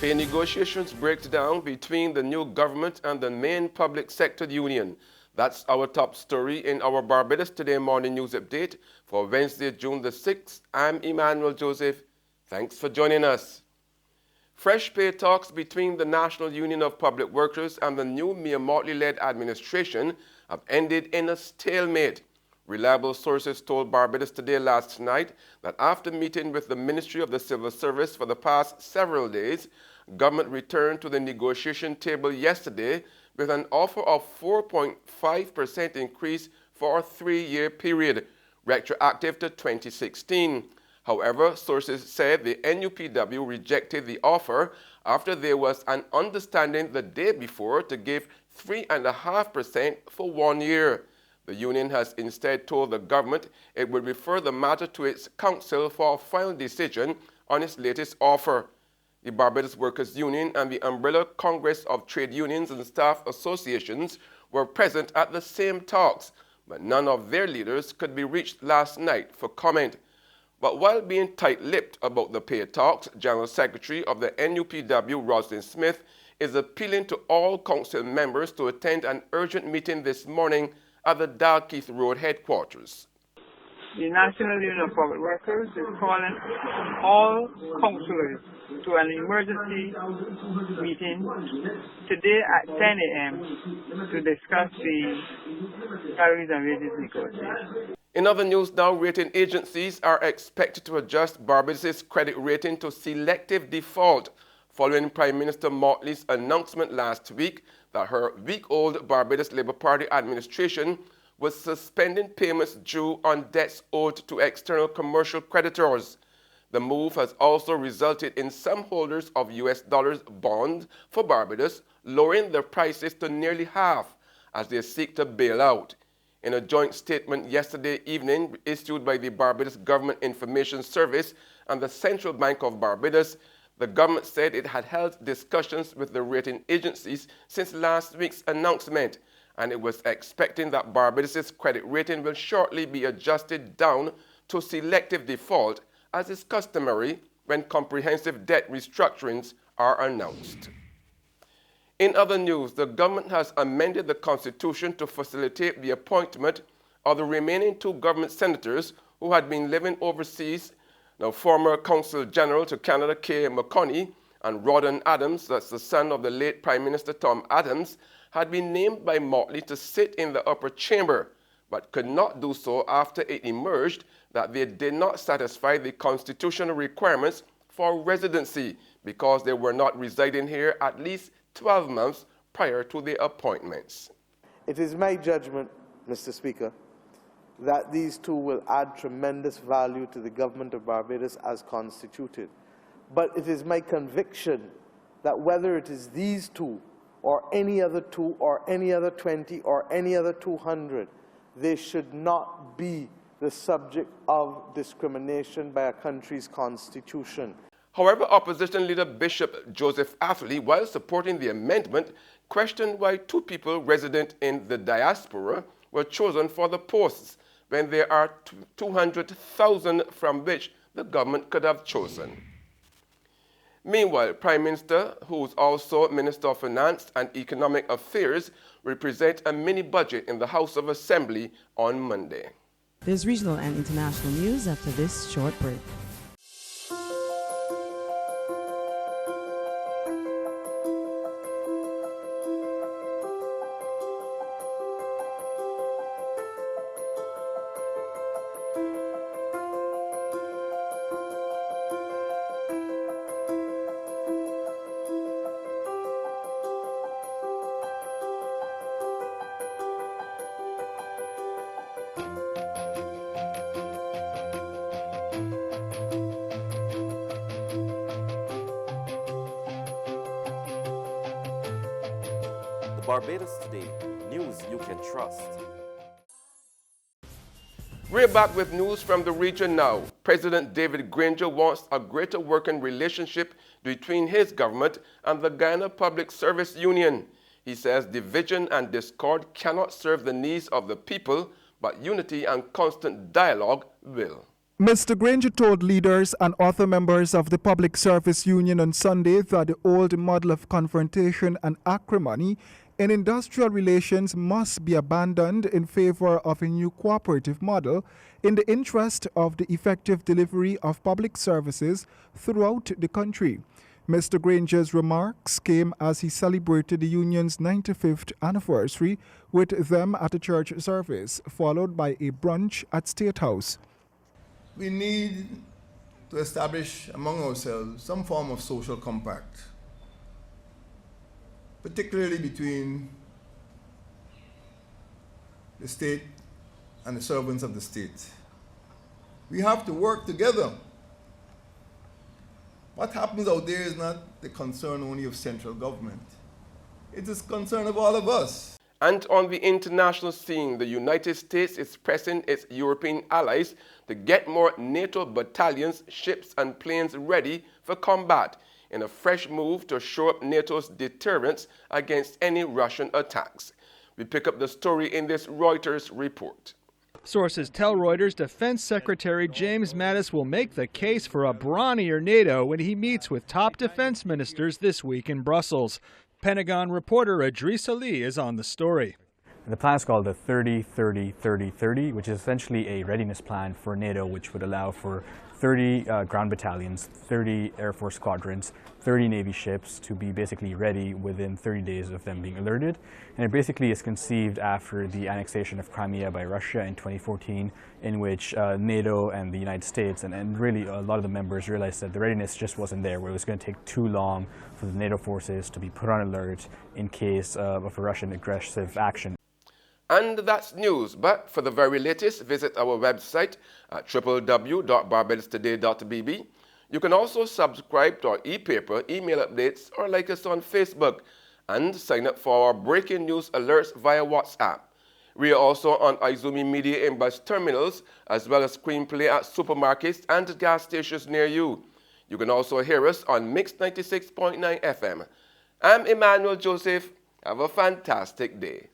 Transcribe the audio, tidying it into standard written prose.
Pay negotiations break down between the new government and the main public sector union. That's our top story in our Barbados Today morning news update for Wednesday, June the 6th. I'm Emmanuel Joseph. Thanks for joining us. Fresh pay talks between the National Union of Public Workers and the new Mayor Motley-led administration have ended in a stalemate. Reliable sources told Barbados Today last night that after meeting with the Ministry of the Civil Service for the past several days, government returned to the negotiation table yesterday with an offer of 4.5% increase for a 3-year period, retroactive to 2016. However, sources said the NUPW rejected the offer after there was an understanding the day before to give 3.5% for 1 year. The union has instead told the government it would refer the matter to its council for a final decision on its latest offer. The Barbados Workers Union and the Umbrella Congress of Trade Unions and Staff Associations were present at the same talks, but none of their leaders could be reached last night for comment. But while being tight-lipped about the pay talks, General Secretary of the NUPW, Roslyn Smith, is appealing to all council members to attend an urgent meeting this morning at the Dalkeith Road headquarters. The National Union of Public Workers is calling all councillors to an emergency meeting today at 10 a.m. to discuss the salaries and wages negotiations. In other news now, rating agencies are expected to adjust Barbados' credit rating to selective default following Prime Minister Motley's announcement last week that her week-old Barbados Labour Party administration was suspending payments due on debts owed to external commercial creditors. The move has also resulted in some holders of US dollars bonds for Barbados lowering their prices to nearly half as they seek to bail out. In a joint statement yesterday evening issued by the Barbados Government Information Service and the Central Bank of Barbados, the government said it had held discussions with the rating agencies since last week's announcement, and it was expecting that Barbados' credit rating will shortly be adjusted down to selective default, as is customary when comprehensive debt restructurings are announced. In other news, the government has amended the Constitution to facilitate the appointment of the remaining 2 government senators who had been living overseas. Now, former Consul General to Canada K. McConney and Rawdon Adams, that's the son of the late Prime Minister Tom Adams, had been named by Motley to sit in the upper chamber, but could not do so after it emerged that they did not satisfy the constitutional requirements for residency because they were not residing here at least 12 months prior to their appointments. It is my judgment, Mr. Speaker, that these 2 will add tremendous value to the government of Barbados as constituted. But it is my conviction that whether it is these 2 or any other 2 or any other 20 or any other 200, they should not be the subject of discrimination by a country's constitution. However, opposition leader Bishop Joseph Atherley, while supporting the amendment, questioned why 2 people resident in the diaspora were chosen for the posts when there are 200,000 from which the government could have chosen. Meanwhile, Prime Minister, who is also Minister of Finance and Economic Affairs, will present a mini-budget in the House of Assembly on Monday. There's regional and international news after this short break. Barbados Today, news you can trust. We're back with news from the region now. President David Granger wants a greater working relationship between his government and the Guyana Public Service Union. He says division and discord cannot serve the needs of the people, but unity and constant dialogue will. Mr. Granger told leaders and other members of the Public Service Union on Sunday that the old model of confrontation and acrimony in industrial relations must be abandoned in favor of a new cooperative model in the interest of the effective delivery of public services throughout the country. Mr. Granger's remarks came as he celebrated the union's 95th anniversary with them at a church service, followed by a brunch at State House. We need to establish among ourselves some form of social compact, particularly between the state and the servants of the state. We have to work together. What happens out there is not the concern only of central government. It is concern of all of us. And on the international scene, the United States is pressing its European allies to get more NATO battalions, ships, and planes ready for combat in a fresh move to shore up NATO's deterrence against any Russian attacks. We pick up the story in this Reuters report. Sources tell Reuters Defense Secretary James Mattis will make the case for a brawnier NATO when he meets with top defense ministers this week in Brussels. Pentagon reporter Idris Ali is on the story. The plan is called the 30-30-30-30, which is essentially a readiness plan for NATO, which would allow for 30 ground battalions, 30 Air Force squadrons, 30 Navy ships to be basically ready within 30 days of them being alerted. And it basically is conceived after the annexation of Crimea by Russia in 2014, in which NATO and the United States and really a lot of the members realized that the readiness just wasn't there, where it was going to take too long for the NATO forces to be put on alert in case of a Russian aggressive action. And that's news, but for the very latest, visit our website at www.barbadostoday.bb. You can also subscribe to our e-paper, email updates, or like us on Facebook, and sign up for our breaking news alerts via WhatsApp. We are also on Izumi Media in bus terminals, as well as screenplay at supermarkets and gas stations near you. You can also hear us on Mix 96.9 FM. I'm Emmanuel Joseph. Have a fantastic day.